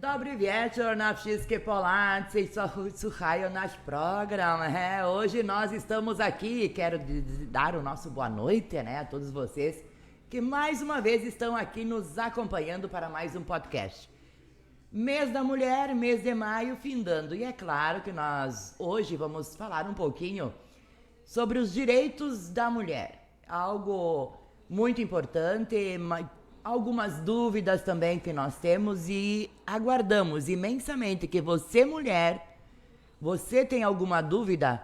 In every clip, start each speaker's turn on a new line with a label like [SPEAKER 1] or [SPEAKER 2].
[SPEAKER 1] Dobry wieczór na wszystkie Polacy, słuchają nasz programa. Hoje nós estamos aqui, quero dar o nosso boa noite, né, a todos vocês que mais uma vez estão aqui nos acompanhando para mais um podcast. Mês da Mulher, mês de maio findando, e é claro que nós hoje vamos falar um pouquinho sobre os direitos da mulher, algo muito importante, algumas dúvidas também que nós temos e aguardamos imensamente que você, mulher, você tem alguma dúvida,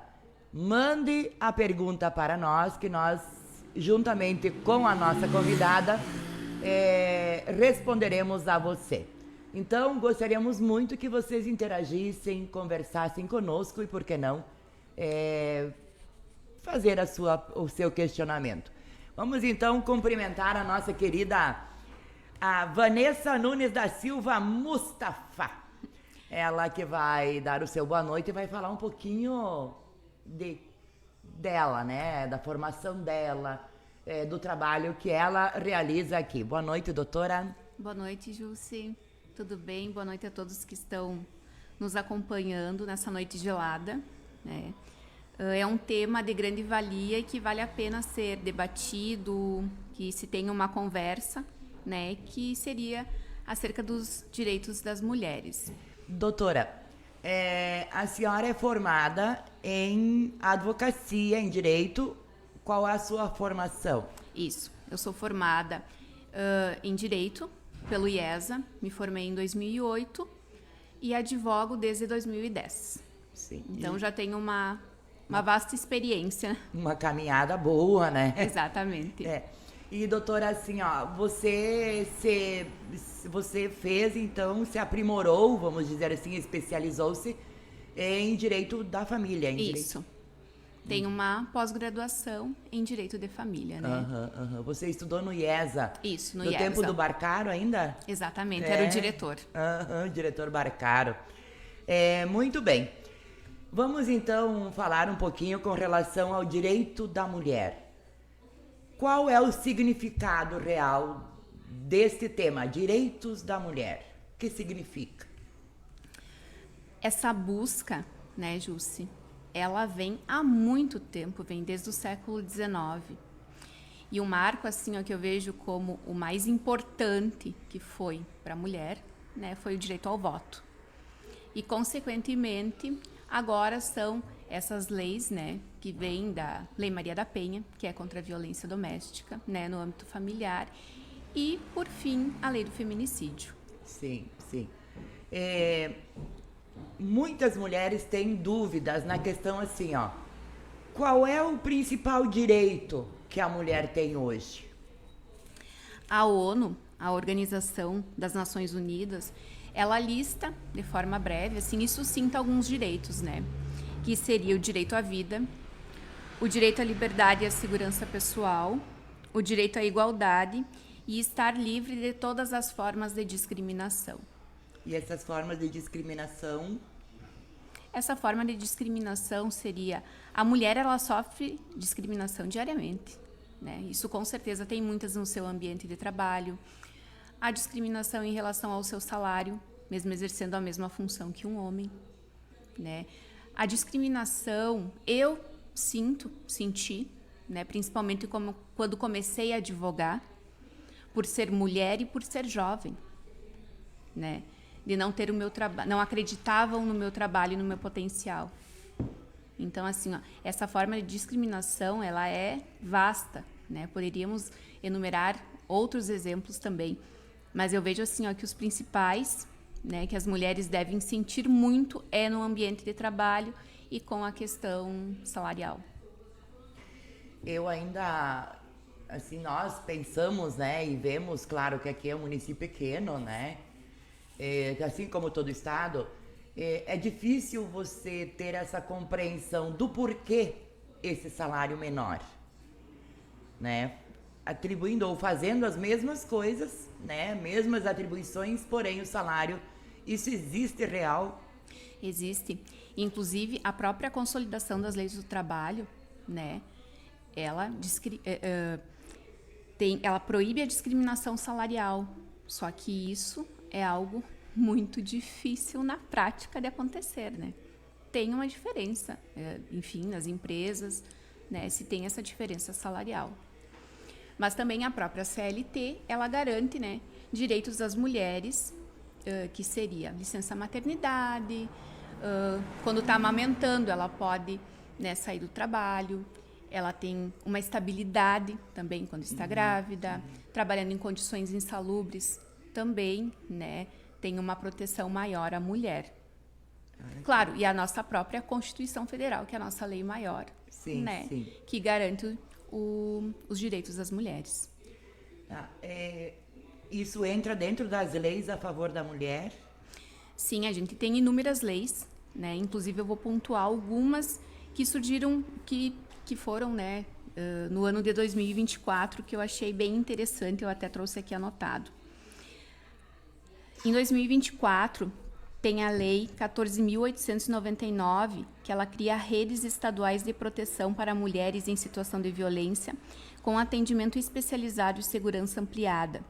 [SPEAKER 1] mande a pergunta para nós, que nós, juntamente com a nossa convidada, responderemos a você. Então, gostaríamos muito que vocês interagissem, conversassem conosco e, por que não, fazer o seu questionamento. Vamos então cumprimentar a nossa querida a Vanessa Nunes da Silva Mustafa. Ela que vai dar o seu boa noite e vai falar um pouquinho dela, né? Da formação dela, do trabalho que ela realiza aqui. Boa noite, doutora.
[SPEAKER 2] Boa noite, Jussi. Tudo bem? Boa noite a todos que estão nos acompanhando nessa noite gelada, né? É um tema de grande valia e que vale a pena ser debatido, que se tenha uma conversa, né, que seria acerca dos direitos das mulheres.
[SPEAKER 1] Doutora, a senhora é formada em advocacia, em direito. Qual é a sua formação?
[SPEAKER 2] Isso, eu sou formada em direito pelo IESA, me formei em 2008 e advogo desde 2010.
[SPEAKER 1] Sim.
[SPEAKER 2] Então já tenho uma vasta experiência.
[SPEAKER 1] Uma caminhada boa, né?
[SPEAKER 2] Exatamente.
[SPEAKER 1] E, doutora, assim, ó, você fez, então, se aprimorou, vamos dizer assim, especializou-se em direito da família.
[SPEAKER 2] Isso. Tem uma pós-graduação em direito de família, né?
[SPEAKER 1] Você estudou no IESA.
[SPEAKER 2] Isso, no
[SPEAKER 1] IESA. No tempo do Barcaro ainda?
[SPEAKER 2] Exatamente, era o diretor.
[SPEAKER 1] Diretor Barcaro. Muito bem. Vamos então falar um pouquinho com relação ao direito da mulher. Qual é o significado real deste tema, direitos da mulher? O que significa?
[SPEAKER 2] Essa busca, né, Jussi, ela vem há muito tempo, vem desde o século XIX. E um marco, assim, ó, que eu vejo como o mais importante que foi para a mulher, né, foi o direito ao voto. E, consequentemente, agora são essas leis, né, que vêm da Lei Maria da Penha, que é contra a violência doméstica, né, no âmbito familiar, e, por fim, a lei do feminicídio.
[SPEAKER 1] Sim. Muitas mulheres têm dúvidas na questão assim, ó. Qual é o principal direito que a mulher tem hoje?
[SPEAKER 2] A ONU, a Organização das Nações Unidas, ela lista, de forma breve, assim, e sucinta alguns direitos, né? Que seria o direito à vida, o direito à liberdade e à segurança pessoal, o direito à igualdade e estar livre de todas as formas de discriminação.
[SPEAKER 1] E essas formas de discriminação?
[SPEAKER 2] Essa forma de discriminação seria... A mulher, ela sofre discriminação diariamente, né? Isso, com certeza, tem muitas no seu ambiente de trabalho. A discriminação em relação ao seu salário, mesmo exercendo a mesma função que um homem, né? A discriminação, eu senti, né, principalmente quando comecei a advogar, por ser mulher e por ser jovem, né? De não ter o meu trabalho, não acreditavam no meu trabalho e no meu potencial. Então, assim, ó, essa forma de discriminação, ela é vasta, né? Poderíamos enumerar outros exemplos também, mas eu vejo assim, ó, que os principais, né, que as mulheres devem sentir muito é no ambiente de trabalho e com a questão salarial.
[SPEAKER 1] Eu ainda, assim, nós pensamos, né, e vemos, claro, que aqui é um município pequeno, né, assim como todo estado, é difícil você ter essa compreensão do porquê esse salário menor, né, atribuindo ou fazendo as mesmas coisas, né, mesmas atribuições, porém o salário, isso existe real?
[SPEAKER 2] Existe. Inclusive, a própria consolidação das leis do trabalho, né, ela proíbe a discriminação salarial. Só que isso é algo muito difícil na prática de acontecer, né? Tem uma diferença, enfim, nas empresas, né, se tem essa diferença salarial. Mas também a própria CLT, ela garante, né, direitos das mulheres, que seria licença maternidade, quando está amamentando, ela pode, né, sair do trabalho, ela tem uma estabilidade também quando está grávida, trabalhando em condições insalubres também, né, tem uma proteção maior à mulher. Claro, e a nossa própria Constituição Federal, que é a nossa lei maior,
[SPEAKER 1] Sim,
[SPEAKER 2] né,
[SPEAKER 1] sim.
[SPEAKER 2] que garante os direitos das mulheres.
[SPEAKER 1] Isso entra dentro das leis a favor da mulher?
[SPEAKER 2] Sim, a gente tem inúmeras leis, né? Inclusive eu vou pontuar algumas que surgiram, que foram, né, no ano de 2024, que eu achei bem interessante, eu até trouxe aqui anotado. Em 2024, tem a Lei 14.899, que ela cria redes estaduais de proteção para mulheres em situação de violência, com atendimento especializado e segurança ampliada.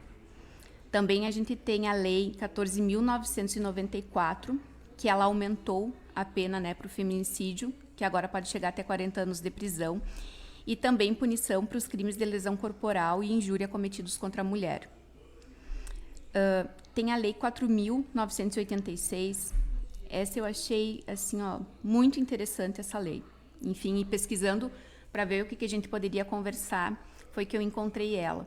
[SPEAKER 2] Também a gente tem a Lei 14.994, que ela aumentou a pena, né, para o feminicídio, que agora pode chegar até 40 anos de prisão, e também punição para os crimes de lesão corporal e injúria cometidos contra a mulher. Tem a Lei 4.986, essa eu achei, assim, ó, muito interessante essa lei. Enfim, e pesquisando para ver o que a gente poderia conversar, foi que eu encontrei ela,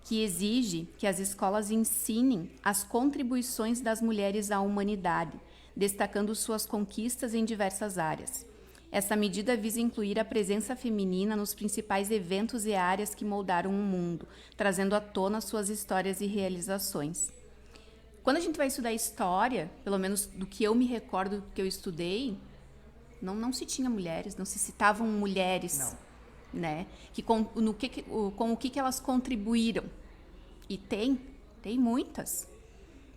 [SPEAKER 2] que exige que as escolas ensinem as contribuições das mulheres à humanidade, destacando suas conquistas em diversas áreas. Essa medida visa incluir a presença feminina nos principais eventos e áreas que moldaram o mundo, trazendo à tona suas histórias e realizações. Quando a gente vai estudar história, pelo menos do que eu me recordo que eu estudei, não se tinha mulheres, não se citavam mulheres,
[SPEAKER 1] Não.
[SPEAKER 2] né? Com o que elas contribuíram. E tem muitas,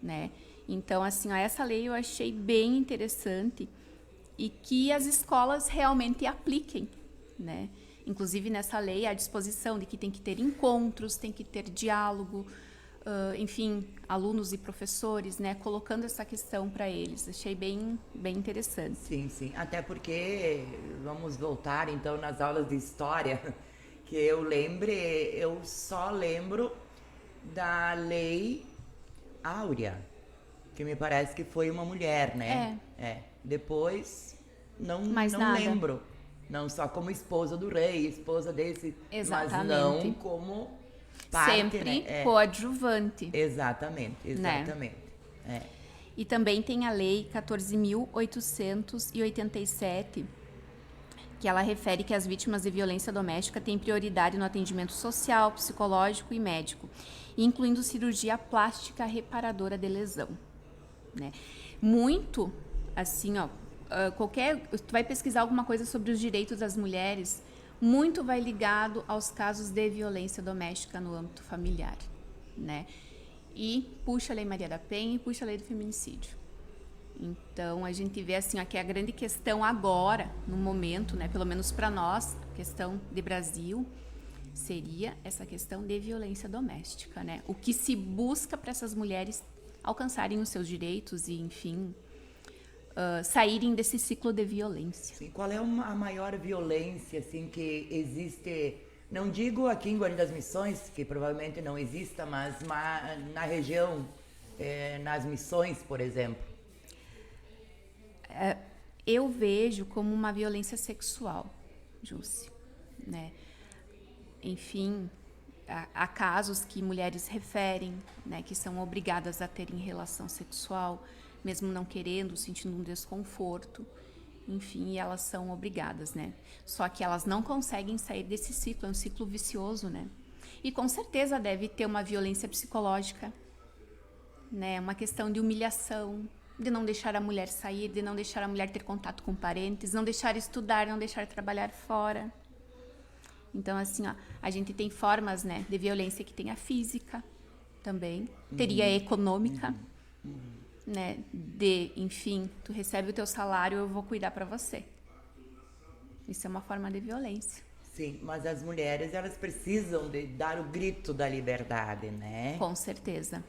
[SPEAKER 2] né? Então, assim, ó, essa lei eu achei bem interessante e que as escolas realmente apliquem, né? Inclusive, nessa lei, há a disposição de que tem que ter encontros, tem que ter diálogo, enfim, alunos e professores, né, colocando essa questão para eles. Achei bem interessante.
[SPEAKER 1] Sim, sim. Até porque, vamos voltar então nas aulas de história, que eu só lembro da Lei Áurea, que me parece que foi uma mulher, né? Depois, não
[SPEAKER 2] Mais nada.
[SPEAKER 1] lembro. Não só como esposa do rei, esposa desse,
[SPEAKER 2] Exatamente.
[SPEAKER 1] mas não como parte,
[SPEAKER 2] Sempre
[SPEAKER 1] né?
[SPEAKER 2] coadjuvante.
[SPEAKER 1] Exatamente.
[SPEAKER 2] Né? E também tem a Lei 14.887, que ela refere que as vítimas de violência doméstica têm prioridade no atendimento social, psicológico e médico, incluindo cirurgia plástica reparadora de lesão, né? Muito, assim, ó, tu vai pesquisar alguma coisa sobre os direitos das mulheres, muito vai ligado aos casos de violência doméstica no âmbito familiar, né? E puxa a Lei Maria da Penha e puxa a Lei do Feminicídio. Então, a gente vê, assim, ó, que a grande questão agora, no momento, né, pelo menos para nós, questão de Brasil, seria essa questão de violência doméstica, né? O que se busca para essas mulheres alcançarem os seus direitos e, enfim, saírem desse ciclo de violência.
[SPEAKER 1] Sim, qual é a maior violência assim que existe? Não digo aqui em Guarani das Missões, que provavelmente não exista, mas na região, nas missões, por exemplo.
[SPEAKER 2] Eu vejo como uma violência sexual, Jússi, né? Enfim, há casos que mulheres referem, né, que são obrigadas a terem relação sexual, mesmo não querendo, sentindo um desconforto, enfim, elas são obrigadas, né? Só que elas não conseguem sair desse ciclo, é um ciclo vicioso, né? E com certeza deve ter uma violência psicológica, né? Uma questão de humilhação, de não deixar a mulher sair, de não deixar a mulher ter contato com parentes, não deixar estudar, não deixar trabalhar fora. Então, assim, ó, a gente tem formas, né, de violência que tem a física também, teria a econômica, né, de, enfim, tu recebe o teu salário, eu vou cuidar para você. Isso é uma forma de violência.
[SPEAKER 1] Sim, mas as mulheres, elas precisam de dar o grito da liberdade, né?
[SPEAKER 2] Com certeza.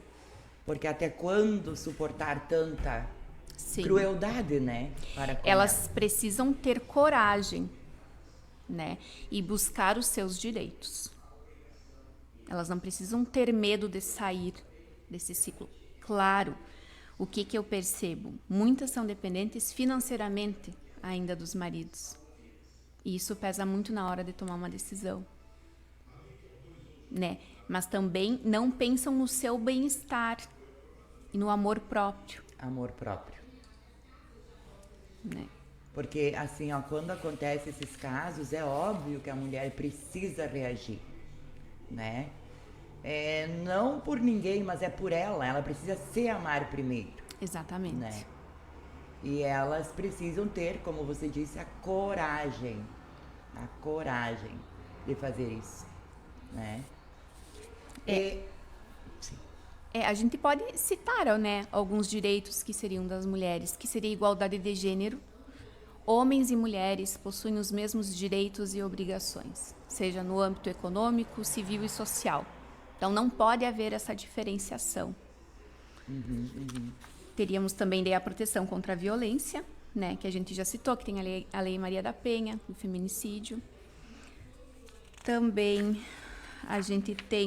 [SPEAKER 1] Porque até quando suportar tanta
[SPEAKER 2] Sim.
[SPEAKER 1] crueldade, né? Para com
[SPEAKER 2] Elas precisam ter coragem, né? E buscar os seus direitos. Elas não precisam ter medo de sair desse ciclo. Claro, o que eu percebo? Muitas são dependentes financeiramente ainda dos maridos. E isso pesa muito na hora de tomar uma decisão, né? Mas também não pensam no seu bem-estar e no amor próprio,
[SPEAKER 1] amor próprio.
[SPEAKER 2] né?
[SPEAKER 1] Porque, assim, ó, quando acontece esses casos, é óbvio que a mulher precisa reagir, né? Não por ninguém, mas é por ela. Ela precisa se amar primeiro,
[SPEAKER 2] Exatamente.
[SPEAKER 1] né? E elas precisam ter, como você disse, a coragem de fazer isso, né?
[SPEAKER 2] A gente pode citar, né, alguns direitos que seriam das mulheres, que seria igualdade de gênero. Homens e mulheres possuem os mesmos direitos e obrigações, seja no âmbito econômico, civil e social. Então, não pode haver essa diferenciação. Teríamos também daí a proteção contra a violência, né, que a gente já citou, que tem a lei Maria da Penha, do feminicídio. Também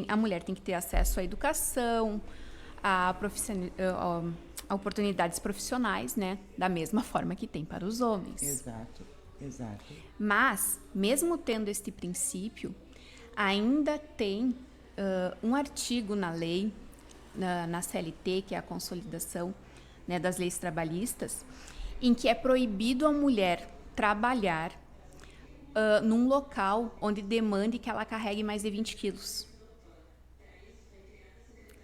[SPEAKER 2] a mulher tem que ter acesso à educação, a oportunidades profissionais, né, da mesma forma que tem para os homens.
[SPEAKER 1] Exato.
[SPEAKER 2] Mas, mesmo tendo este princípio, ainda tem um artigo na lei, na CLT, que é a consolidação, né, das leis trabalhistas, em que é proibido a mulher trabalhar num local onde demande que ela carregue mais de 20 quilos.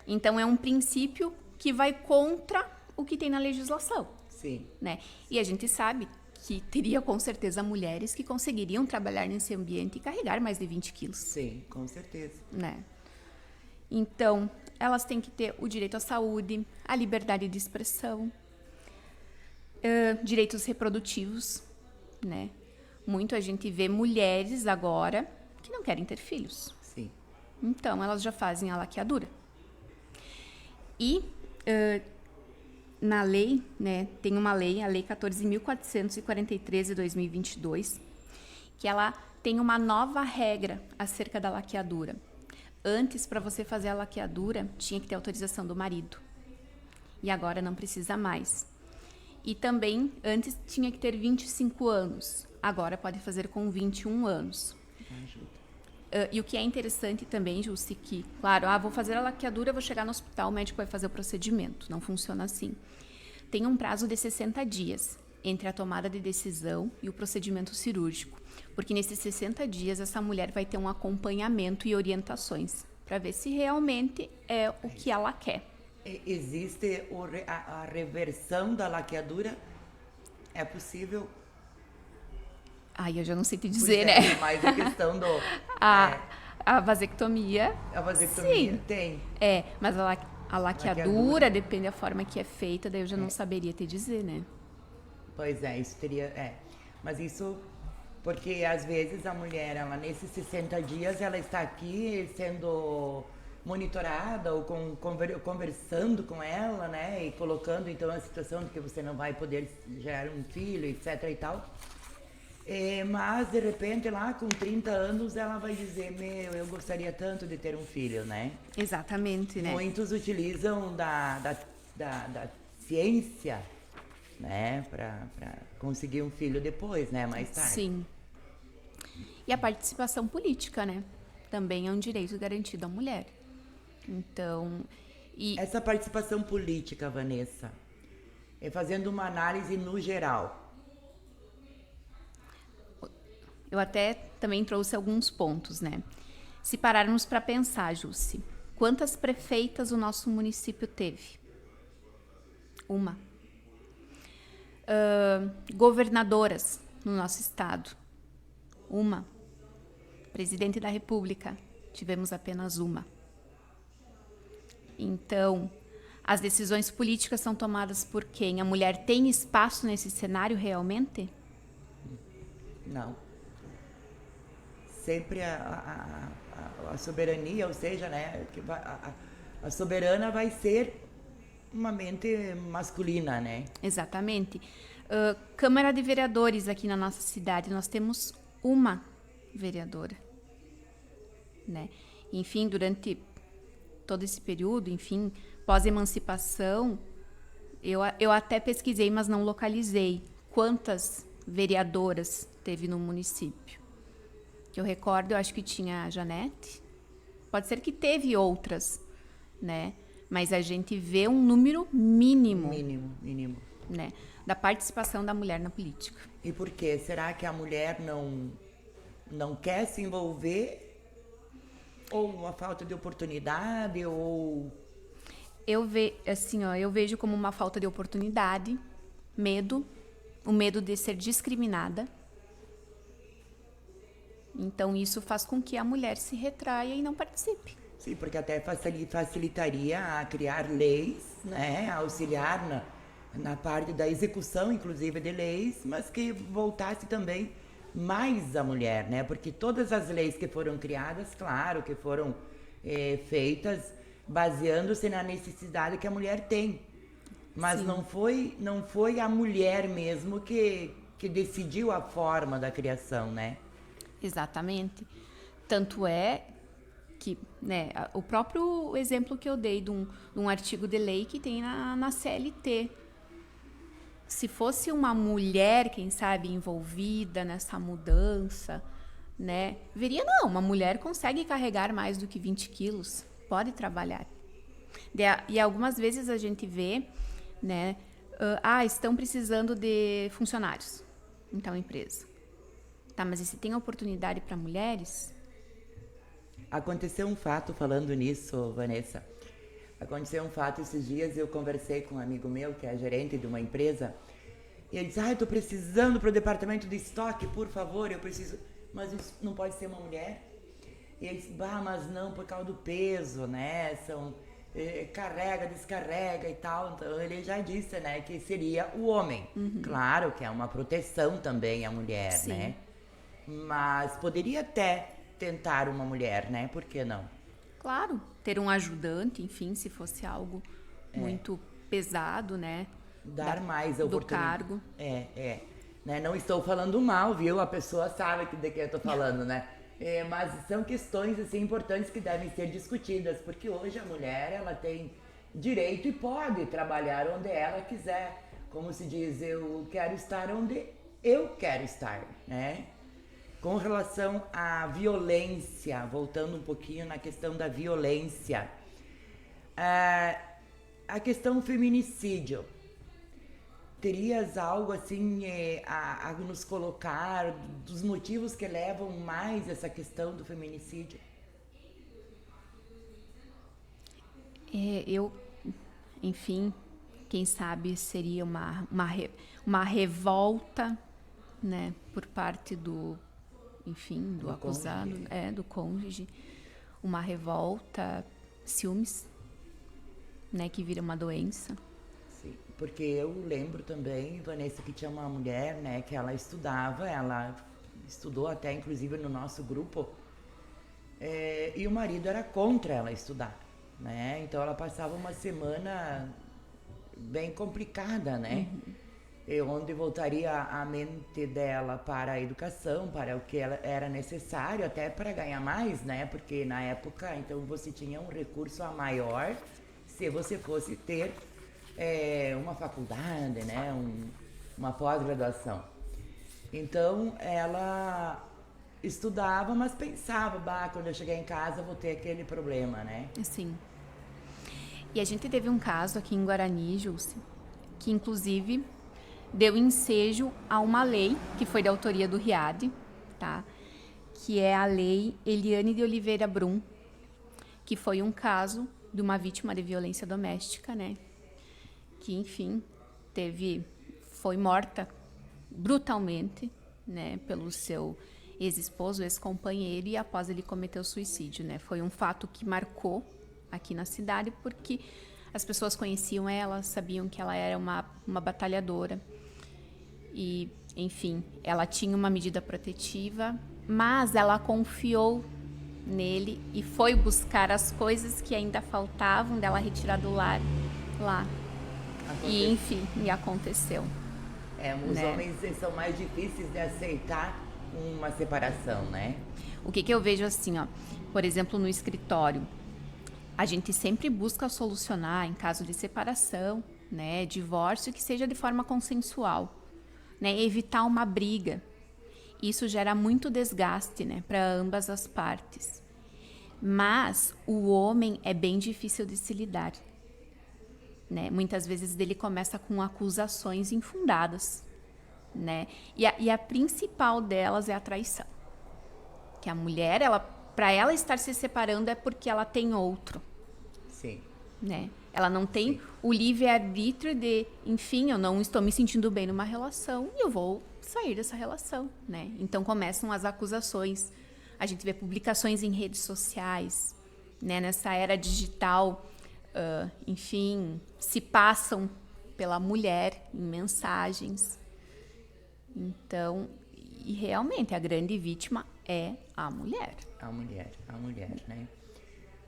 [SPEAKER 2] Então, é um princípio que vai contra o que tem na legislação.
[SPEAKER 1] Sim.
[SPEAKER 2] Né? E a gente sabe que teria, com certeza, mulheres que conseguiriam trabalhar nesse ambiente e carregar mais de 20 quilos.
[SPEAKER 1] Sim, com certeza.
[SPEAKER 2] Né? Então, elas têm que ter o direito à saúde, à liberdade de expressão, direitos reprodutivos, né? Muito a gente vê mulheres agora que não querem ter filhos.
[SPEAKER 1] Sim.
[SPEAKER 2] Então, elas já fazem a laqueadura. E na lei, né, tem uma lei, a Lei 14.443 de 2022, que ela tem uma nova regra acerca da laqueadura. Antes, para você fazer a laqueadura, tinha que ter autorização do marido. E agora não precisa mais. E também, antes tinha que ter 25 anos. Agora pode fazer com 21 anos. E o que é interessante também, Jussi, que, claro, vou fazer a laqueadura, vou chegar no hospital, o médico vai fazer o procedimento. Não funciona assim. Tem um prazo de 60 dias entre a tomada de decisão e o procedimento cirúrgico. Porque nesses 60 dias, essa mulher vai ter um acompanhamento e orientações para ver se realmente é o que ela quer.
[SPEAKER 1] Existe a reversão da laqueadura? É possível?
[SPEAKER 2] Ai, eu já não sei te dizer, né?
[SPEAKER 1] É mais a questão do...
[SPEAKER 2] A vasectomia.
[SPEAKER 1] A vasectomia
[SPEAKER 2] sim.
[SPEAKER 1] tem.
[SPEAKER 2] Mas a laqueadura depende da forma que é feita, daí eu já não saberia te dizer, né?
[SPEAKER 1] Pois é, isso teria... Mas isso... Porque às vezes a mulher, ela nesses 60 dias, ela está aqui sendo monitorada ou conversando com ela, né? E colocando então a situação de que você não vai poder gerar um filho, etc e tal. Mas de repente lá com 30 anos ela vai dizer, eu gostaria tanto de ter um filho, né?
[SPEAKER 2] Exatamente, né?
[SPEAKER 1] Muitos utilizam da ciência, né? Pra conseguir um filho depois, né? Mais tarde.
[SPEAKER 2] Sim. E a participação política, né? Também é um direito garantido à mulher. Então...
[SPEAKER 1] Essa participação política, Vanessa, fazendo uma análise no geral...
[SPEAKER 2] Eu até também trouxe alguns pontos, né? Se pararmos para pensar, Jussi, quantas prefeitas o nosso município teve? Uma. Governadoras no nosso estado? Uma. Presidente da República? Tivemos apenas uma. Então, as decisões políticas são tomadas por quem? A mulher tem espaço nesse cenário realmente?
[SPEAKER 1] Não. Sempre a soberania, ou seja, né, a soberana vai ser uma mente masculina, né?
[SPEAKER 2] Exatamente. Câmara de Vereadores aqui na nossa cidade, nós temos uma vereadora, né? Enfim, durante todo esse período, enfim, pós-emancipação, eu até pesquisei, mas não localizei quantas vereadoras teve no município. Que eu recordo, eu acho que tinha a Janete, pode ser que teve outras, né? Mas a gente vê um número mínimo.
[SPEAKER 1] Mínimo.
[SPEAKER 2] Né, da participação da mulher na política.
[SPEAKER 1] E por quê? Será que a mulher não quer se envolver? Ou uma falta de oportunidade? Ou...
[SPEAKER 2] Eu vejo como uma falta de oportunidade, medo, o medo de ser discriminada. Então, isso faz com que a mulher se retraia e não participe.
[SPEAKER 1] Sim, porque até facilitaria a criar leis, né? A auxiliar na parte da execução, inclusive, de leis, mas que voltasse também mais a mulher, né? Porque todas as leis que foram criadas, claro, que foram feitas baseando-se na necessidade que a mulher tem. Mas não foi a mulher mesmo que decidiu a forma da criação, né?
[SPEAKER 2] Exatamente. Tanto é que, né, o próprio exemplo que eu dei de um artigo de lei que tem na CLT. Se fosse uma mulher, quem sabe, envolvida nessa mudança, né, veria, não, uma mulher consegue carregar mais do que 20 quilos, pode trabalhar. E algumas vezes a gente vê, né, estão precisando de funcionários em tal empresa. Tá, mas e se tem oportunidade para mulheres?
[SPEAKER 1] Aconteceu um fato falando nisso, Vanessa. Aconteceu um fato esses dias, eu conversei com um amigo meu, que é gerente de uma empresa, e ele disse, eu tô precisando pro departamento de estoque, por favor, eu preciso... Mas isso não pode ser uma mulher? E ele disse, mas não, por causa do peso, né, são... carrega, descarrega e tal, então ele já disse, né, que seria o homem. Uhum. Claro que é uma proteção também a mulher, sim, né, mas poderia até tentar uma mulher, né, por que não?
[SPEAKER 2] Claro, ter um ajudante, enfim, se fosse algo muito pesado, né,
[SPEAKER 1] dar mais a
[SPEAKER 2] oportunidade do cargo.
[SPEAKER 1] Né, não estou falando mal, viu, a pessoa sabe de que eu estou falando, né. Mas são questões assim, importantes que devem ser discutidas, porque hoje a mulher ela tem direito e pode trabalhar onde ela quiser. Como se diz, eu quero estar onde eu quero estar, né? Com relação à violência, voltando um pouquinho na questão da violência, a questão do feminicídio. Terias algo assim a nos colocar dos motivos que levam mais essa questão do feminicídio?
[SPEAKER 2] Enfim, quem sabe seria uma revolta, né, por parte do acusado, do cônjuge, uma revolta, ciúmes, né, que vira uma doença.
[SPEAKER 1] Porque eu lembro também, Vanessa, que tinha uma mulher, né, que ela estudou até inclusive no nosso grupo, e o marido era contra ela estudar, né, então ela passava uma semana bem complicada, né, onde voltaria a mente dela para a educação, para o que era necessário, até para ganhar mais, né, porque na época, então, você tinha um recurso a maior se você fosse ter uma faculdade, né, uma pós-graduação. Então, ela estudava, mas pensava, quando eu chegar em casa vou ter aquele problema, né?
[SPEAKER 2] Sim. E a gente teve um caso aqui em Guarani, Jússi, que inclusive deu ensejo a uma lei que foi da autoria do Riad, tá? Que é a lei Eliane de Oliveira Brum, que foi um caso de uma vítima de violência doméstica, né? Que, enfim, foi morta brutalmente, né, pelo seu ex-esposo, ex-companheiro, e após ele cometeu suicídio, né? Foi um fato que marcou aqui na cidade, porque as pessoas conheciam ela, sabiam que ela era uma batalhadora. E, enfim, ela tinha uma medida protetiva, mas ela confiou nele e foi buscar as coisas que ainda faltavam dela retirar do lar lá. E, enfim, e aconteceu.
[SPEAKER 1] Os homens são mais difíceis de aceitar uma separação, né?
[SPEAKER 2] O que eu vejo assim, ó, por exemplo, no escritório, a gente sempre busca solucionar em caso de separação, né, divórcio, que seja de forma consensual, né, evitar uma briga. Isso gera muito desgaste, né, para ambas as partes. Mas o homem é bem difícil de se lidar, né? Muitas vezes ele começa com acusações infundadas, né? E a principal delas é a traição. Que a mulher, para ela estar se separando é porque ela tem outro.
[SPEAKER 1] Sim.
[SPEAKER 2] Né? Ela não tem o livre-arbítrio de, enfim, eu não estou me sentindo bem numa relação e eu vou sair dessa relação, né? Então começam as acusações. A gente vê publicações em redes sociais, né? Nessa era digital, enfim, se passam pela mulher em mensagens. Então, e realmente a grande vítima é a mulher.
[SPEAKER 1] A mulher, né?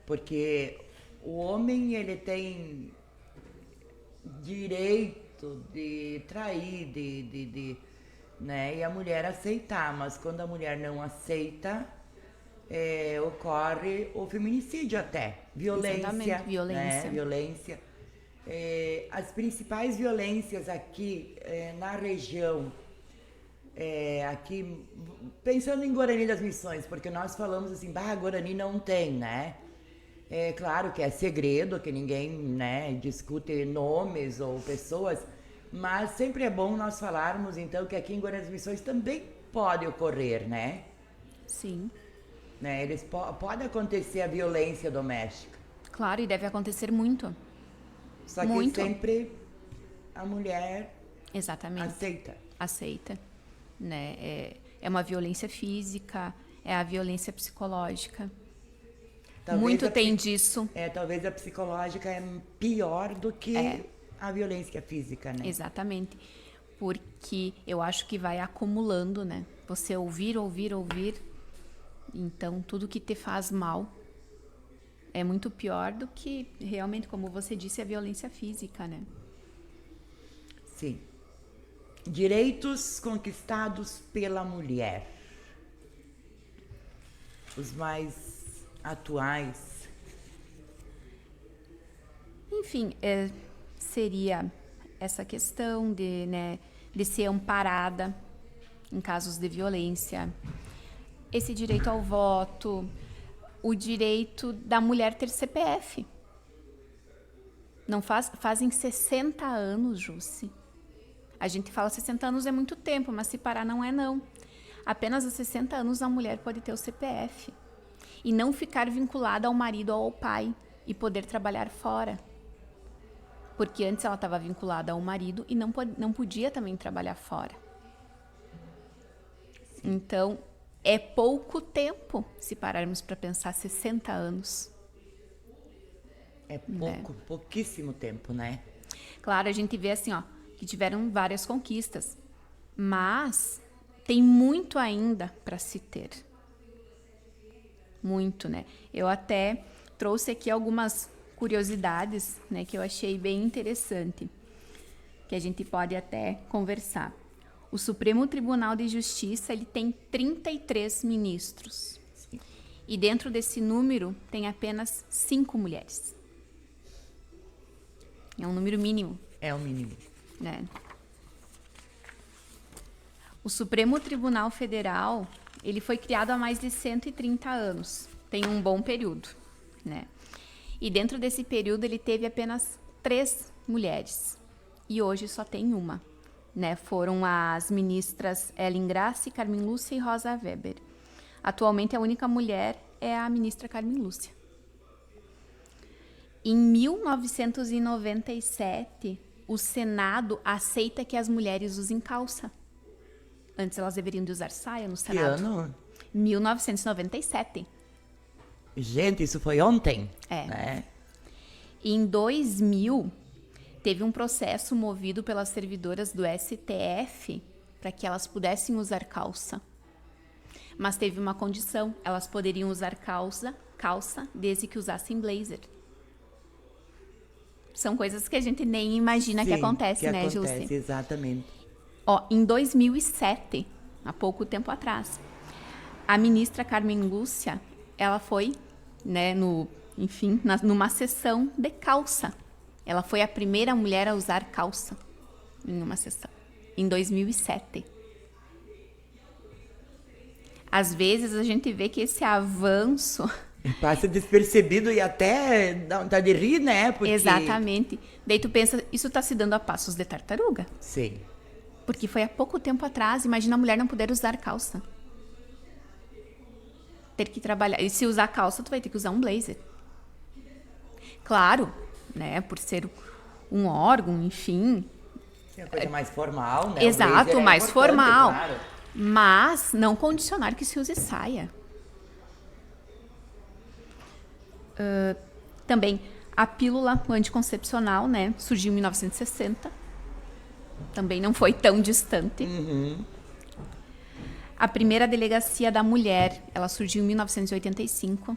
[SPEAKER 1] Porque o homem, ele tem direito de trair, né? E a mulher aceitar, mas quando a mulher não aceita, ocorre o feminicídio até, violência.
[SPEAKER 2] Exatamente, violência.
[SPEAKER 1] Né? Violência. As principais violências aqui na região, aqui, pensando em Guarani das Missões, porque nós falamos assim, Guarani não tem, né? É claro que é segredo, que ninguém, né, discute nomes ou pessoas, mas sempre é bom nós falarmos, então, que aqui em Guarani das Missões também pode ocorrer, né?
[SPEAKER 2] Sim.
[SPEAKER 1] Né? Pode acontecer a violência doméstica.
[SPEAKER 2] Claro, e deve acontecer muito.
[SPEAKER 1] Só que
[SPEAKER 2] muito.
[SPEAKER 1] sempre a mulher
[SPEAKER 2] Exatamente. Aceita. Né? É uma violência física, é a violência psicológica.
[SPEAKER 1] Talvez
[SPEAKER 2] muito tem disso.
[SPEAKER 1] Talvez a psicológica é pior do que a violência física, né?
[SPEAKER 2] Exatamente. Porque eu acho que vai acumulando, né? Você ouvir. Então, tudo que te faz mal é muito pior do que, realmente, como você disse, a violência física, né?
[SPEAKER 1] Sim. Direitos conquistados pela mulher. Os mais atuais.
[SPEAKER 2] Enfim, seria essa questão de ser amparada em casos de violência, esse direito ao voto, o direito da mulher ter CPF. Não fazem 60 anos, Jussi. A gente fala 60 anos é muito tempo, mas se parar não é não. Apenas aos 60 anos a mulher pode ter o CPF. E não ficar vinculada ao marido ou ao pai e poder trabalhar fora. Porque antes ela estava vinculada ao marido e não podia também trabalhar fora. Então, é pouco tempo se pararmos para pensar 60 anos.
[SPEAKER 1] É pouquíssimo tempo, né?
[SPEAKER 2] Claro, a gente vê assim, ó, que tiveram várias conquistas, mas tem muito ainda para se ter. Muito, né? Eu até trouxe aqui algumas curiosidades, né, que eu achei bem interessante, que a gente pode até conversar. O Supremo Tribunal de Justiça, ele tem 33 ministros.
[SPEAKER 1] Sim.
[SPEAKER 2] E dentro desse número tem apenas 5 mulheres. É um número mínimo.
[SPEAKER 1] É o mínimo.
[SPEAKER 2] Né? O Supremo Tribunal Federal, ele foi criado há mais de 130 anos. Tem um bom período, né? E dentro desse período ele teve apenas 3 mulheres. E hoje só tem uma, né? Foram as ministras Ellen Grace, Carmen Lúcia e Rosa Weber. Atualmente a única mulher é a ministra Carmen Lúcia. Em 1997, o Senado aceita que as mulheres usem calça. Antes elas deveriam de usar saia no Senado.
[SPEAKER 1] Que ano?
[SPEAKER 2] 1997.
[SPEAKER 1] Gente, isso foi ontem.
[SPEAKER 2] Né? Em 2000, teve um processo movido pelas servidoras do STF para que elas pudessem usar calça. Mas teve uma condição, elas poderiam usar calça desde que usassem blazer. são coisas que a gente nem imagina que
[SPEAKER 1] Sim,
[SPEAKER 2] acontece,
[SPEAKER 1] que
[SPEAKER 2] né,
[SPEAKER 1] acontece,
[SPEAKER 2] Jusce?
[SPEAKER 1] exatamente.
[SPEAKER 2] Ó, em 2007, há pouco tempo atrás, a ministra Carmen Lúcia, ela foi, né, numa sessão de calça. Ela foi a primeira mulher a usar calça em uma sessão, em 2007. Às vezes a gente vê que esse avanço...
[SPEAKER 1] Passa despercebido e até dá vontade de rir, né? Porque...
[SPEAKER 2] Exatamente. Daí tu pensa, isso está se dando a passos de tartaruga.
[SPEAKER 1] Sim.
[SPEAKER 2] Porque foi há pouco tempo atrás, imagina a mulher não poder usar calça. Ter que trabalhar. E se usar calça, tu vai ter que usar um blazer. Claro, né? Por ser um órgão, enfim.
[SPEAKER 1] É uma coisa mais formal, né?
[SPEAKER 2] Exato, mais
[SPEAKER 1] importante,
[SPEAKER 2] formal.
[SPEAKER 1] claro.
[SPEAKER 2] Mas não condicionar que se use saia. Também a pílula anticoncepcional, né? Surgiu em 1960. Também não foi tão distante. A primeira delegacia da mulher, ela surgiu em 1985.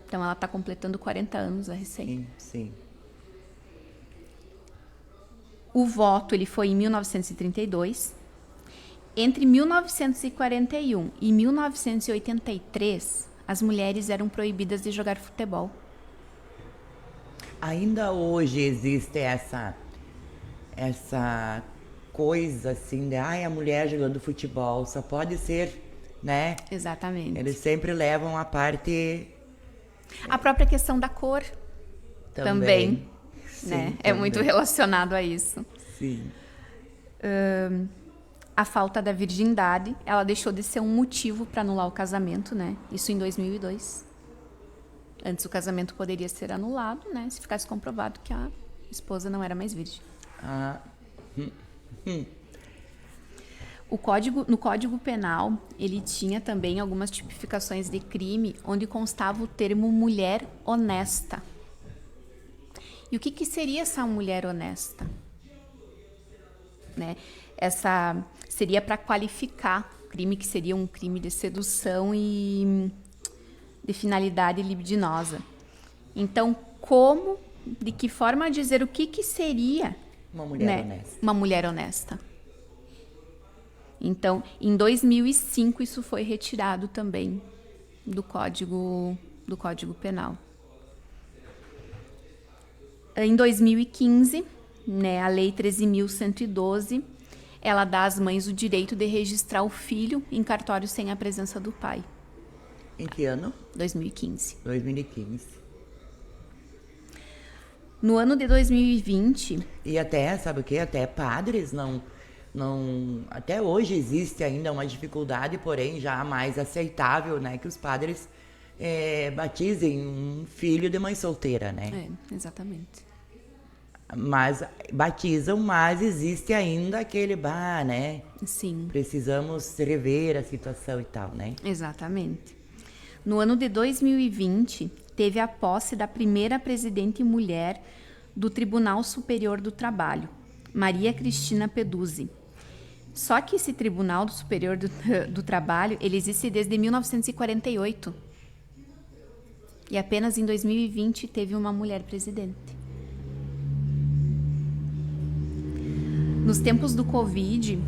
[SPEAKER 2] Então ela está completando 40 anos a recém.
[SPEAKER 1] Sim, sim.
[SPEAKER 2] O voto ele foi em 1932. Entre 1941 e 1983, as mulheres eram proibidas de jogar futebol.
[SPEAKER 1] Ainda hoje existe essa coisa assim de a mulher jogando futebol só pode ser, né?
[SPEAKER 2] Exatamente.
[SPEAKER 1] Eles sempre levam a parte
[SPEAKER 2] A própria questão da cor também,
[SPEAKER 1] Sim,
[SPEAKER 2] né? É
[SPEAKER 1] também.
[SPEAKER 2] muito relacionado a isso.
[SPEAKER 1] Sim.
[SPEAKER 2] A falta da virgindade, ela deixou de ser um motivo para anular o casamento, né? Isso em 2002. Antes o casamento poderia ser anulado, né? Se ficasse comprovado que a esposa não era mais virgem.
[SPEAKER 1] Ah,
[SPEAKER 2] No Código Penal, ele tinha também algumas tipificações de crime onde constava o termo mulher honesta. E o que seria essa mulher honesta? Né? Essa seria para qualificar crime que seria um crime de sedução e de finalidade libidinosa. Então, de que forma dizer o que seria
[SPEAKER 1] uma mulher honesta.
[SPEAKER 2] uma mulher honesta? Então, em 2005 isso foi retirado também do Código Penal. Em 2015, né, a Lei 13.112, ela dá às mães o direito de registrar o filho em cartório sem a presença do pai.
[SPEAKER 1] Em que ano?
[SPEAKER 2] 2015.
[SPEAKER 1] 2015.
[SPEAKER 2] No ano de 2020...
[SPEAKER 1] E até, sabe o quê? Até padres não... Até hoje existe ainda uma dificuldade, porém já mais aceitável, né? Que os padres batizem um filho de mãe solteira, né?
[SPEAKER 2] Exatamente.
[SPEAKER 1] Mas batizam, mas existe ainda aquele né?
[SPEAKER 2] Sim.
[SPEAKER 1] Precisamos rever a situação e tal, né?
[SPEAKER 2] Exatamente. No ano de 2020, teve a posse da primeira presidente mulher do Tribunal Superior do Trabalho, Maria Cristina Peduzzi. Só que esse Tribunal Superior do Trabalho, ele existe desde 1948. E apenas em 2020 teve uma mulher presidente. Nos tempos do Covid,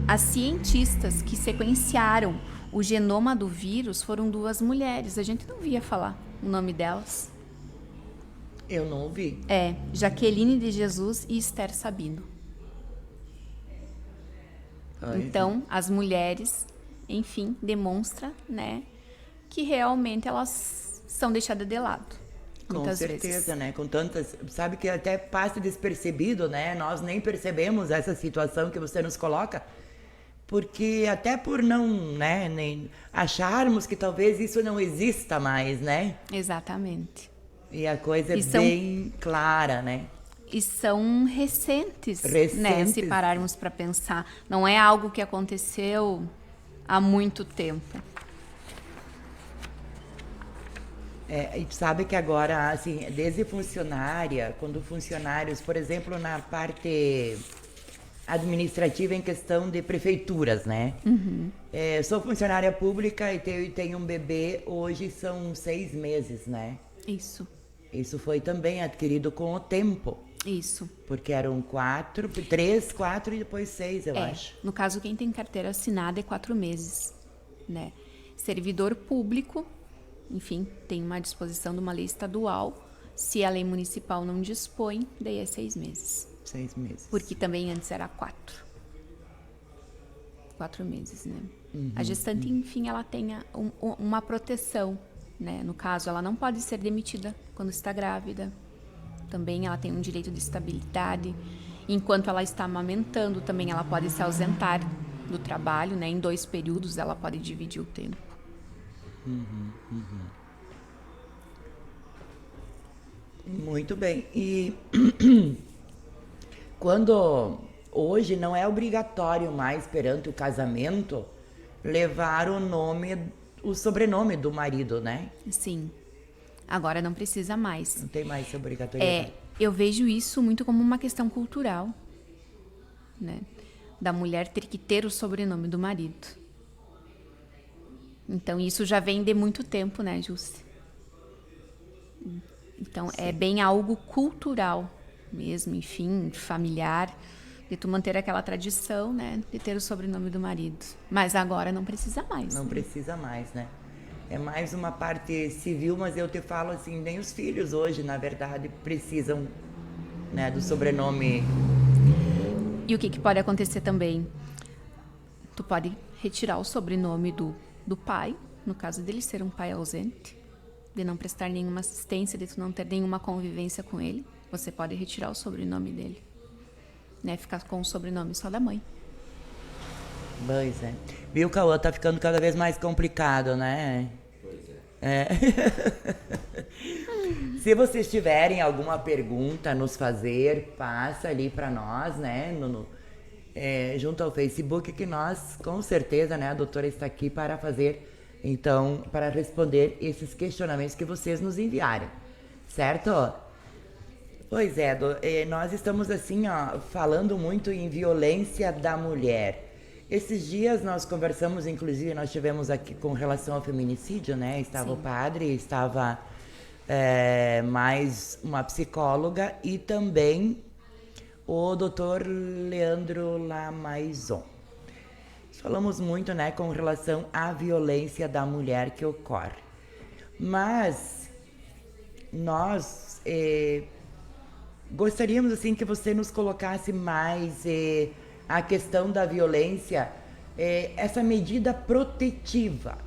[SPEAKER 2] as cientistas que sequenciaram o genoma do vírus foram 2 mulheres. A gente não via falar o nome delas.
[SPEAKER 1] Eu não ouvi.
[SPEAKER 2] Jaqueline de Jesus e Esther Sabino. Então, as mulheres, enfim, demonstra, né, que realmente elas são deixadas de lado.
[SPEAKER 1] Com certeza, né? Com tantas... Sabe que até passa despercebido, né? Nós nem percebemos essa situação que você nos coloca, porque até por não, né, nem acharmos que talvez isso não exista mais, né?
[SPEAKER 2] Exatamente.
[SPEAKER 1] E a coisa é bem clara, né?
[SPEAKER 2] E são recentes, né? Se pararmos para pensar. Não é algo que aconteceu há muito tempo.
[SPEAKER 1] E sabe que agora, assim, desde funcionária, quando funcionários, por exemplo, na parte administrativa em questão de prefeituras, né? Sou funcionária pública e tenho um bebê, hoje são 6 meses, né?
[SPEAKER 2] Isso.
[SPEAKER 1] Isso foi também adquirido com o tempo.
[SPEAKER 2] Isso.
[SPEAKER 1] Porque eram 4, 3, 4 e depois 6, eu acho.
[SPEAKER 2] No caso, quem tem carteira assinada é 4 meses, né? Servidor público, enfim, tem uma disposição de uma lei estadual. Se a lei municipal não dispõe, daí é 6 meses.
[SPEAKER 1] 6 meses.
[SPEAKER 2] Porque também antes era 4. 4 meses, né? A gestante, enfim, ela tem uma proteção, né? No caso, ela não pode ser demitida quando está grávida. Também ela tem um direito de estabilidade. Enquanto ela está amamentando, também ela pode se ausentar do trabalho, né? Em 2 períodos ela pode dividir o tempo.
[SPEAKER 1] Muito bem. E quando hoje não é obrigatório mais perante o casamento levar o sobrenome do marido, né?
[SPEAKER 2] Sim. Agora não precisa mais.
[SPEAKER 1] Não tem mais essa obrigatoriedade.
[SPEAKER 2] Eu vejo isso muito como uma questão cultural, né? Da mulher ter que ter o sobrenome do marido. Então, isso já vem de muito tempo, né, Jusce? Então, sim, é bem algo cultural mesmo, enfim, familiar, de tu manter aquela tradição, né, de ter o sobrenome do marido. Mas agora não precisa mais.
[SPEAKER 1] Não precisa mais, né? É mais uma parte civil, mas eu te falo assim, nem os filhos hoje, na verdade, precisam, né, do sobrenome.
[SPEAKER 2] E o que pode acontecer também? Tu pode retirar o sobrenome do pai, no caso dele ser um pai ausente, de não prestar nenhuma assistência, de tu não ter nenhuma convivência com ele. Você pode retirar o sobrenome dele, né? Ficar com o sobrenome só da mãe.
[SPEAKER 1] Pois é. Viu, Cauã? Tá ficando cada vez mais complicado, né?
[SPEAKER 3] Pois
[SPEAKER 1] é. Se vocês tiverem alguma pergunta a nos fazer, passa ali para nós, né? Junto ao Facebook, que nós, com certeza, né? A doutora está aqui para fazer, então, para responder esses questionamentos que vocês nos enviarem, certo? Pois é, nós estamos assim, ó, falando muito em violência da mulher. Esses dias nós conversamos, inclusive nós tivemos aqui com relação ao feminicídio, né? Estava Sim. O padre, estava mais uma psicóloga e também o doutor Leandro Lamaison. Falamos muito, né, com relação à violência da mulher que ocorre. Mas nós gostaríamos assim que você nos colocasse mais a questão da violência, essa medida protetiva.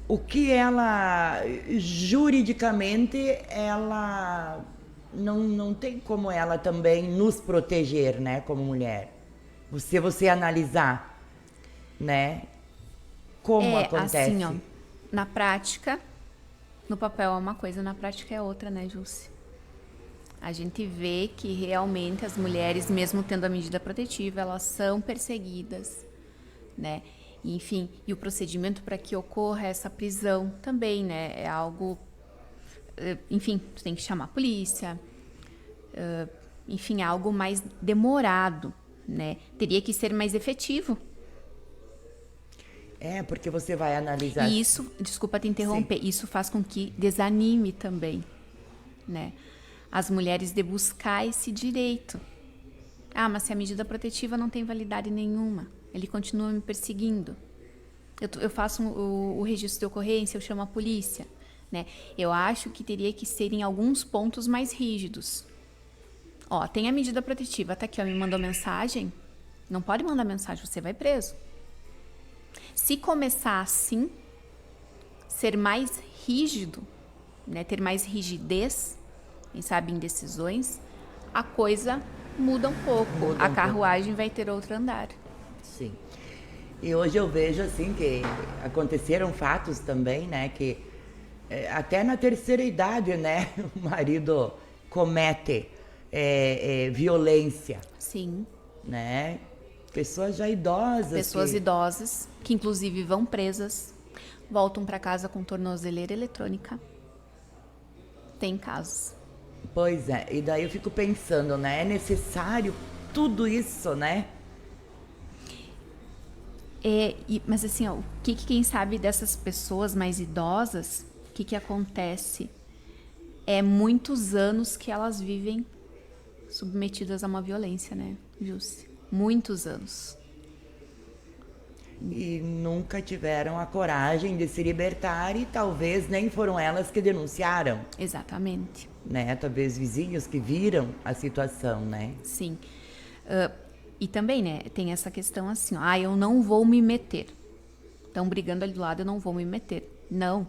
[SPEAKER 1] O que ela, juridicamente, ela não tem como ela também nos proteger, né, como mulher. Se você analisar, né, como acontece.
[SPEAKER 2] Assim, ó, na prática, no papel é uma coisa, na prática é outra, né, Jusce? A gente vê que realmente as mulheres, mesmo tendo a medida protetiva, elas são perseguidas, né? Enfim, e o procedimento para que ocorra essa prisão também, né? É algo... Enfim, tu tem que chamar a polícia. Enfim, é algo mais demorado, né? Teria que ser mais efetivo.
[SPEAKER 1] Porque você vai analisar...
[SPEAKER 2] E isso, desculpa te interromper, Sim. Isso faz com que desanime também, né? As mulheres de buscar esse direito. Mas se a medida protetiva não tem validade nenhuma, ele continua me perseguindo. Eu faço o registro de ocorrência, eu chamo a polícia, né? Eu acho que teria que ser em alguns pontos mais rígidos. Tem a medida protetiva, tá aqui, me mandou mensagem. Não pode mandar mensagem, você vai preso. Se começar assim, ser mais rígido, né? Ter mais rigidez, quem sabe em decisões, a coisa muda um pouco. A carruagem vai ter outro andar.
[SPEAKER 1] Sim. E hoje eu vejo assim que aconteceram fatos também, né, que até na terceira idade, né, o marido comete violência.
[SPEAKER 2] Sim.
[SPEAKER 1] Né? Pessoas já idosas.
[SPEAKER 2] Pessoas idosas que inclusive vão presas, voltam para casa com tornozeleira eletrônica. Tem casos.
[SPEAKER 1] Pois é, e daí eu fico pensando, né? É necessário tudo isso, né?
[SPEAKER 2] Mas assim, o que quem sabe dessas pessoas mais idosas, o que acontece? é muitos anos que elas vivem submetidas a uma violência, né, Jusce? Muitos anos.
[SPEAKER 1] E nunca tiveram a coragem de se libertar e talvez nem foram elas que denunciaram,
[SPEAKER 2] Exatamente.
[SPEAKER 1] né? Talvez vizinhos que viram a situação, né?
[SPEAKER 2] Sim. E também, né, tem essa questão assim, ó, eu não vou me meter. Estão brigando ali do lado, eu não vou me meter. Não.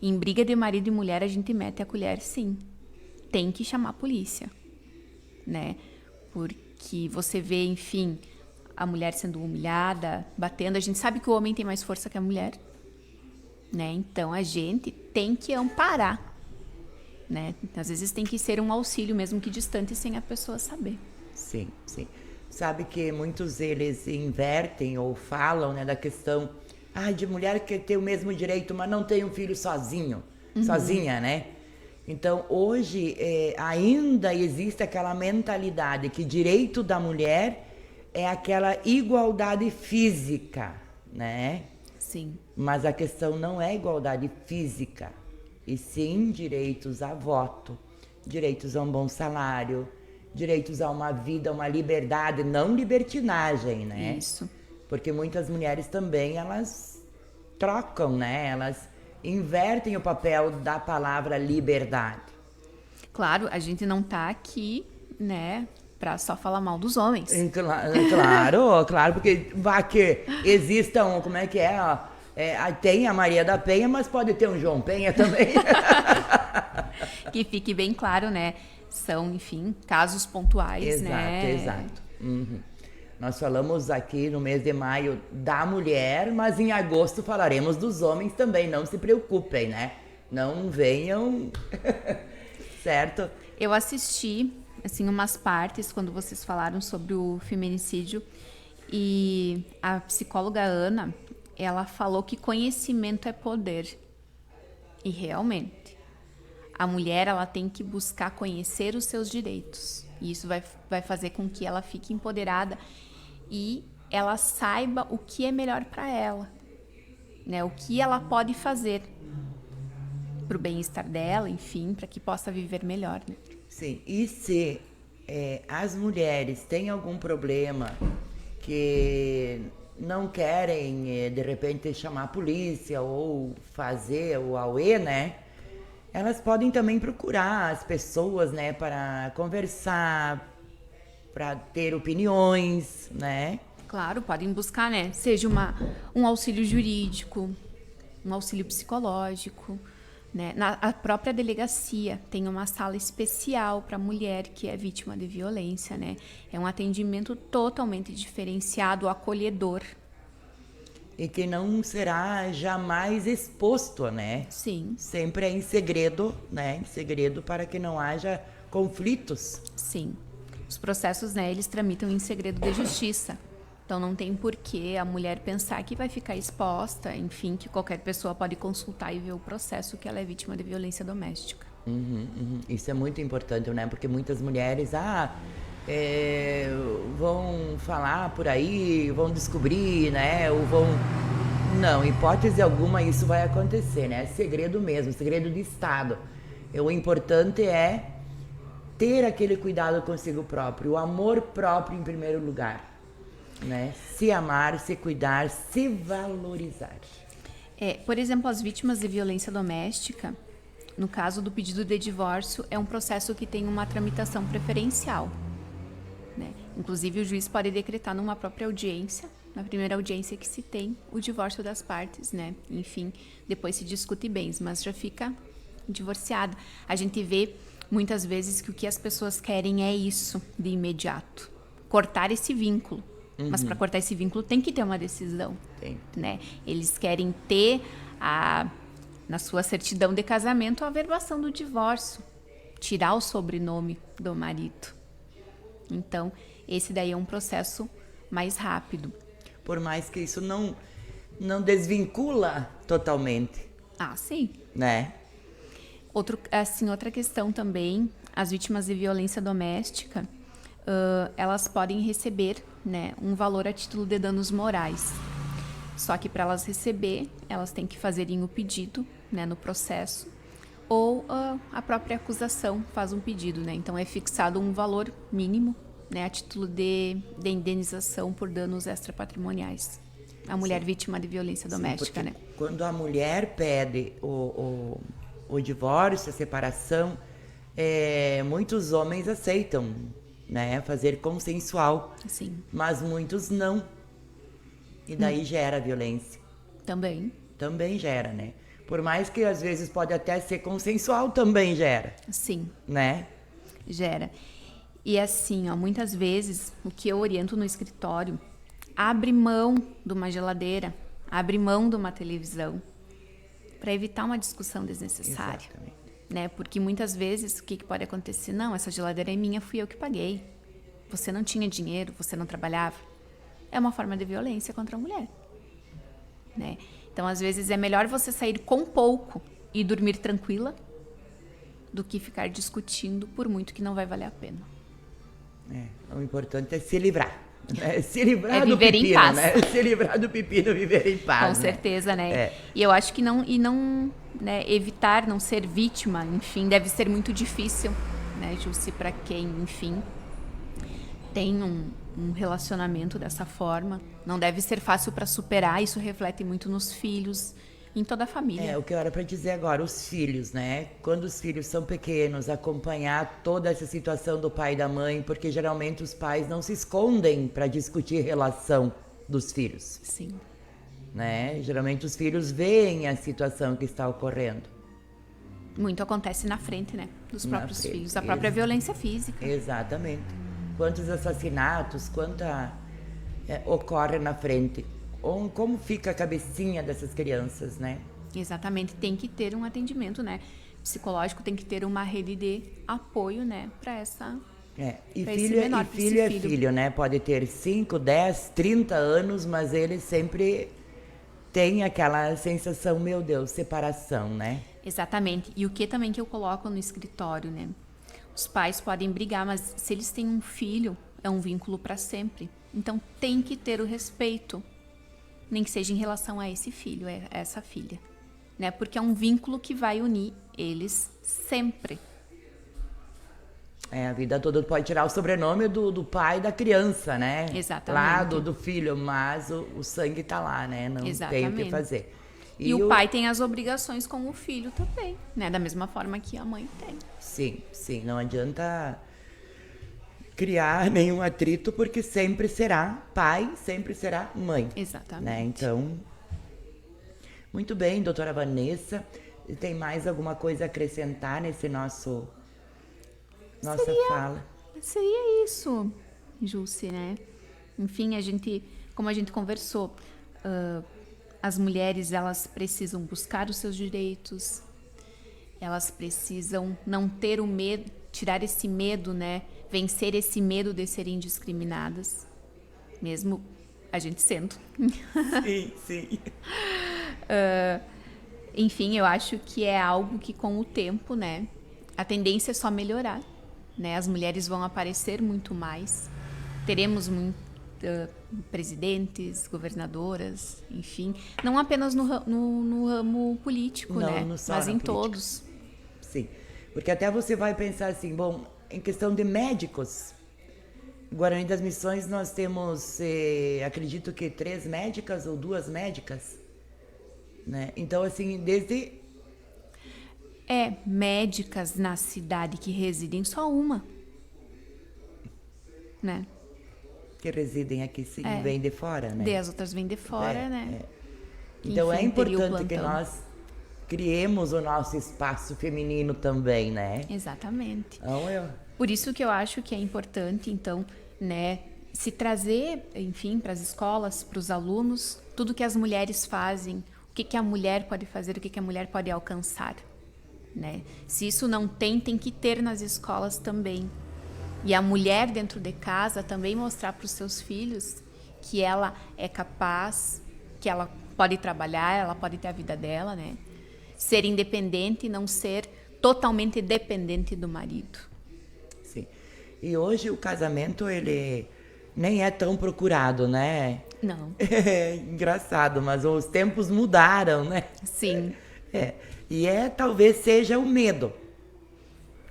[SPEAKER 2] Em briga de marido e mulher, a gente mete a colher, sim. Tem que chamar a polícia, né? Porque você vê, enfim, a mulher sendo humilhada, batendo. A gente sabe que o homem tem mais força que a mulher, né? Então, a gente tem que amparar, né? Às vezes tem que ser um auxílio, mesmo que distante, sem a pessoa saber.
[SPEAKER 1] Sim, sim. Sabe que muitos eles invertem ou falam, né, da questão de mulher que tem o mesmo direito, mas não tem um filho sozinho, sozinha, né? Então, hoje ainda existe aquela mentalidade que direito da mulher é aquela igualdade física, né?
[SPEAKER 2] Sim.
[SPEAKER 1] Mas a questão não é igualdade física, e sim direitos a voto, direitos a um bom salário, direitos a uma vida, uma liberdade, não libertinagem, né?
[SPEAKER 2] Isso.
[SPEAKER 1] Porque muitas mulheres também, elas trocam, né? Elas invertem o papel da palavra liberdade.
[SPEAKER 2] Claro, a gente não tá aqui, né, pra só falar mal dos homens.
[SPEAKER 1] Claro, porque vai que existam, como é que é, ó, tem a Maria da Penha, mas pode ter um João Penha também.
[SPEAKER 2] Que fique bem claro, né? São, enfim, casos pontuais, né?
[SPEAKER 1] Exato. Uhum. Nós falamos aqui no mês de maio da mulher, mas em agosto falaremos dos homens também, não se preocupem, né? Não venham, certo?
[SPEAKER 2] Eu assisti, assim, umas partes quando vocês falaram sobre o feminicídio e a psicóloga Ana, ela falou que conhecimento é poder. E realmente, a mulher, ela tem que buscar conhecer os seus direitos. E isso vai fazer com que ela fique empoderada e ela saiba o que é melhor para ela, né? O que ela pode fazer para o bem-estar dela, enfim, para que possa viver melhor, né?
[SPEAKER 1] Sim, e se as mulheres têm algum problema que não querem, de repente, chamar a polícia ou fazer o auê, né? Elas podem também procurar as pessoas, né, para conversar, para ter opiniões, né?
[SPEAKER 2] Claro, podem buscar, né? Seja um auxílio jurídico, um auxílio psicológico, né? A própria delegacia tem uma sala especial para mulher que é vítima de violência, né? É um atendimento totalmente diferenciado, acolhedor.
[SPEAKER 1] E que não será jamais exposto, né?
[SPEAKER 2] Sim.
[SPEAKER 1] Sempre é em segredo, né? Em segredo para que não haja conflitos.
[SPEAKER 2] Sim. Os processos, né, eles tramitam em segredo de justiça. Então não tem porquê a mulher pensar que vai ficar exposta, enfim, que qualquer pessoa pode consultar e ver o processo que ela é vítima de violência doméstica.
[SPEAKER 1] Isso é muito importante, né? Porque muitas mulheres, vão falar por aí, vão descobrir, né? Ou vão... Não, hipótese alguma isso vai acontecer, né? É segredo mesmo, segredo de Estado. O importante é ter aquele cuidado consigo próprio, o amor próprio em primeiro lugar, né? Se amar, se cuidar, se valorizar.
[SPEAKER 2] Por exemplo, as vítimas de violência doméstica, no caso do pedido de divórcio, é um processo que tem uma tramitação preferencial, né? Inclusive, o juiz pode decretar numa própria audiência, na primeira audiência que se tem, o divórcio das partes, né? Enfim, depois se discute bens, mas já fica divorciada. A gente vê muitas vezes que o que as pessoas querem é isso de imediato, cortar esse vínculo. Mas para cortar esse vínculo tem que ter uma decisão, né? Eles querem ter na sua certidão de casamento a averbação do divórcio, tirar o sobrenome do marido. Então, esse daí é um processo mais rápido.
[SPEAKER 1] Por mais que isso não desvincula totalmente.
[SPEAKER 2] Sim.
[SPEAKER 1] Né?
[SPEAKER 2] Outra questão também, as vítimas de violência doméstica, elas podem receber, né, um valor a título de danos morais. Só que para elas receber, elas têm que fazerem o pedido, né, no processo, ou a própria acusação faz um pedido, né? Então é fixado um valor mínimo, né, a título de indenização por danos extrapatrimoniais. A mulher vítima de violência doméstica,
[SPEAKER 1] Sim,
[SPEAKER 2] né?
[SPEAKER 1] Quando a mulher pede o divórcio, a separação, muitos homens aceitam, né, fazer consensual,
[SPEAKER 2] Sim.
[SPEAKER 1] mas muitos não. E daí gera violência.
[SPEAKER 2] Também
[SPEAKER 1] gera, né? Por mais que às vezes pode até ser consensual, também gera.
[SPEAKER 2] Sim.
[SPEAKER 1] Né?
[SPEAKER 2] Gera. E assim, ó, muitas vezes, o que eu oriento no escritório, abre mão de uma geladeira, abre mão de uma televisão, para evitar uma discussão desnecessária.
[SPEAKER 1] Exatamente.
[SPEAKER 2] Né? Porque muitas vezes, o que pode acontecer? Não, essa geladeira é minha, fui eu que paguei. Você não tinha dinheiro, você não trabalhava. É uma forma de violência contra a mulher. Né? Então, às vezes, é melhor você sair com pouco e dormir tranquila do que ficar discutindo por muito que não vai valer a pena.
[SPEAKER 1] O importante é se livrar. Né? Se livrar do
[SPEAKER 2] viver
[SPEAKER 1] pepino,
[SPEAKER 2] em paz.
[SPEAKER 1] Né? Se livrar do pepino, viver em paz.
[SPEAKER 2] Com certeza, né? E eu acho que não, né, evitar não ser vítima, enfim, deve ser muito difícil, né, Jussi, para quem, enfim, tem um relacionamento dessa forma. Não deve ser fácil para superar, isso reflete muito nos filhos, em toda a família.
[SPEAKER 1] O que eu era para dizer agora, os filhos, né? Quando os filhos são pequenos, acompanhar toda essa situação do pai e da mãe, porque geralmente os pais não se escondem para discutir relação dos filhos.
[SPEAKER 2] Sim.
[SPEAKER 1] Né? Geralmente os filhos veem a situação que está ocorrendo.
[SPEAKER 2] Muito acontece na frente, né? Dos próprios
[SPEAKER 1] frente,
[SPEAKER 2] filhos, a própria violência física.
[SPEAKER 1] Exatamente. Quantos assassinatos, ocorre na frente. Como fica a cabecinha dessas crianças, né?
[SPEAKER 2] Exatamente, tem que ter um atendimento, né? Psicológico, tem que ter uma rede de apoio, né? Para essa...
[SPEAKER 1] E filho é filho, né? Pode ter 5, 10, 30 anos, mas ele sempre tem aquela sensação, meu Deus, separação, né?
[SPEAKER 2] Exatamente. E o que também que eu coloco no escritório, né? Os pais podem brigar, mas se eles têm um filho, é um vínculo para sempre. Então tem que ter o respeito, nem que seja em relação a esse filho, a essa filha, né? Porque é um vínculo que vai unir eles sempre.
[SPEAKER 1] A vida toda pode tirar o sobrenome do pai da criança, né?
[SPEAKER 2] Exatamente.
[SPEAKER 1] Lá do filho, mas o sangue tá lá, né? Não tem o que fazer.
[SPEAKER 2] E o pai tem as obrigações com o filho também, né? Da mesma forma que a mãe tem.
[SPEAKER 1] Sim. Não adianta criar nenhum atrito, porque sempre será pai, sempre será mãe.
[SPEAKER 2] Exatamente.
[SPEAKER 1] Né? Então, muito bem, doutora Vanessa. Tem mais alguma coisa a acrescentar nesse nossa fala?
[SPEAKER 2] Seria isso, Jussi, né? Enfim, como a gente conversou, as mulheres, elas precisam buscar os seus direitos, elas precisam não ter o medo, tirar esse medo, né? Vencer esse medo de serem discriminadas, mesmo a gente sendo.
[SPEAKER 1] Sim.
[SPEAKER 2] Enfim, eu acho que é algo que com o tempo, né? A tendência é só melhorar, né? As mulheres vão aparecer muito mais, teremos presidentes, governadoras, enfim, não apenas no ramo político,
[SPEAKER 1] não,
[SPEAKER 2] né? Mas em todos.
[SPEAKER 1] Sim, porque até você vai pensar assim, bom, em questão de médicos, Guarani das Missões nós temos, acredito que 3 médicas ou 2 médicas, né? Então, assim, desde...
[SPEAKER 2] médicas na cidade que residem, só uma, né?
[SPEAKER 1] Que residem aqui, sim, vêm de fora, né?
[SPEAKER 2] As outras vêm de fora, né?
[SPEAKER 1] Então,
[SPEAKER 2] enfim,
[SPEAKER 1] é importante que nós criemos o nosso espaço feminino também, né?
[SPEAKER 2] Exatamente.
[SPEAKER 1] Então,
[SPEAKER 2] Por isso que eu acho que é importante, então, né, se trazer, enfim, para as escolas, para os alunos, tudo que as mulheres fazem, o que a mulher pode fazer, o que a mulher pode alcançar, né? Se isso não tem que ter nas escolas também. E a mulher dentro de casa também mostrar para os seus filhos que ela é capaz, que ela pode trabalhar, ela pode ter a vida dela, né? Ser independente e não ser totalmente dependente do marido.
[SPEAKER 1] Sim. E hoje o casamento, ele nem é tão procurado, né?
[SPEAKER 2] Não.
[SPEAKER 1] É engraçado, mas os tempos mudaram, né?
[SPEAKER 2] Sim.
[SPEAKER 1] E talvez seja o medo.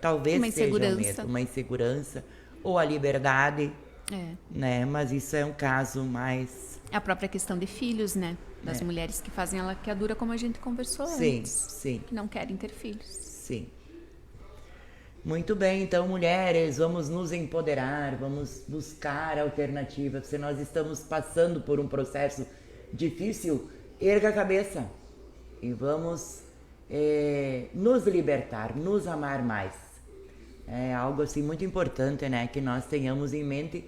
[SPEAKER 1] Talvez
[SPEAKER 2] Uma
[SPEAKER 1] seja o
[SPEAKER 2] insegurança.
[SPEAKER 1] medo, uma insegurança ou a liberdade, né? Mas isso é um caso mais...
[SPEAKER 2] A própria questão de filhos, né? Das mulheres que fazem a laqueadura, como a gente conversou antes.
[SPEAKER 1] Sim.
[SPEAKER 2] Que não querem ter filhos.
[SPEAKER 1] Sim. Muito bem, então, mulheres, vamos nos empoderar, vamos buscar alternativas. Se nós estamos passando por um processo difícil, erga a cabeça e vamos nos libertar, nos amar mais. É algo assim muito importante, né? Que nós tenhamos em mente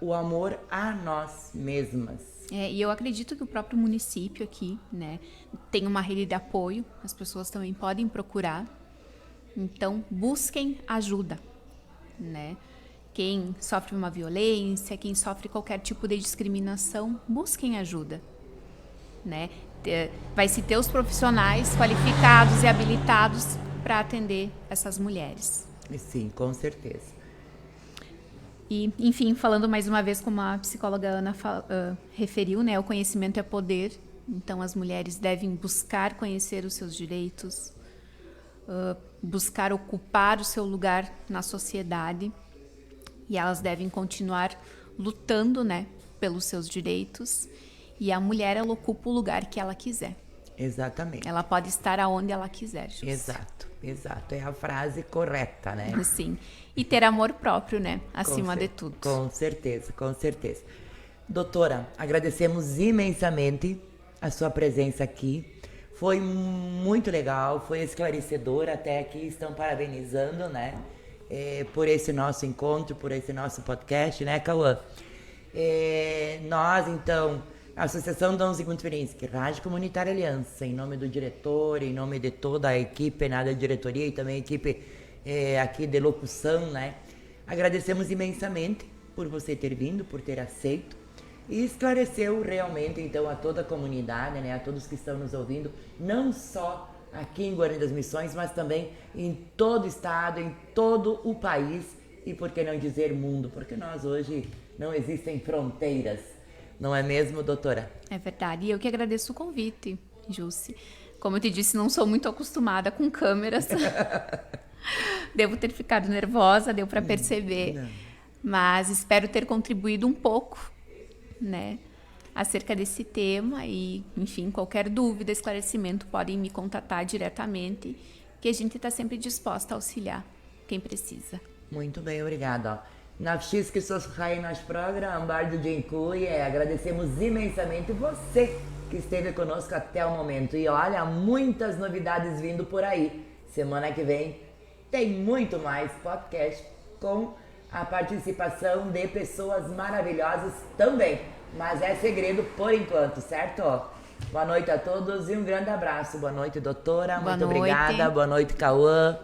[SPEAKER 1] o amor a nós mesmas.
[SPEAKER 2] E eu acredito que o próprio município aqui, né, tem uma rede de apoio, as pessoas também podem procurar. Então, busquem ajuda, né? Quem sofre uma violência, quem sofre qualquer tipo de discriminação, busquem ajuda, né? Vai se ter os profissionais qualificados e habilitados para atender essas mulheres.
[SPEAKER 1] Sim, com certeza.
[SPEAKER 2] E, enfim, falando mais uma vez como a psicóloga Ana referiu, né? O conhecimento é poder, então as mulheres devem buscar conhecer os seus direitos, buscar ocupar o seu lugar na sociedade, e elas devem continuar lutando, né, pelos seus direitos, e a mulher, ela ocupa o lugar que ela quiser.
[SPEAKER 1] Exatamente.
[SPEAKER 2] Ela pode estar aonde ela quiser. Júcia.
[SPEAKER 1] Exato, é a frase correta, né?
[SPEAKER 2] Sim, e ter amor próprio, né, acima de tudo.
[SPEAKER 1] Com certeza. Doutora, agradecemos imensamente a sua presença aqui. Foi muito legal, foi esclarecedor, até aqui estão parabenizando, né? Por esse nosso encontro, por esse nosso podcast, né, Cauã? Nós, então, a Associação Dom Zygmunt Ferenczi, Rádio Comunitária Aliança, em nome do diretor, em nome de toda a equipe, da diretoria e também a equipe aqui de locução, né? Agradecemos imensamente por você ter vindo, por ter aceito. E esclareceu realmente, então, a toda a comunidade, né, a todos que estão nos ouvindo, não só aqui em Guarani das Missões, mas também em todo o estado, em todo o país e, por que não dizer, mundo, porque nós hoje não existem fronteiras, não é mesmo, doutora?
[SPEAKER 2] É verdade, e eu que agradeço o convite, Jússi. Como eu te disse, não sou muito acostumada com câmeras, devo ter ficado nervosa, deu para perceber, mas espero ter contribuído um pouco, né, acerca desse tema e, enfim, qualquer dúvida, esclarecimento, podem me contatar diretamente, que a gente está sempre disposta a auxiliar quem precisa.
[SPEAKER 1] Muito bem, obrigada. Na Wszystkie słuchają nasz program, bardzo dziękuję. Agradecemos imensamente você que esteve conosco até o momento. E olha, muitas novidades vindo por aí. Semana que vem tem muito mais podcast com a participação de pessoas maravilhosas também. Mas é segredo por enquanto, certo? Boa noite a todos e um grande abraço. Boa noite, doutora. Muito obrigada. Boa noite, Cauã.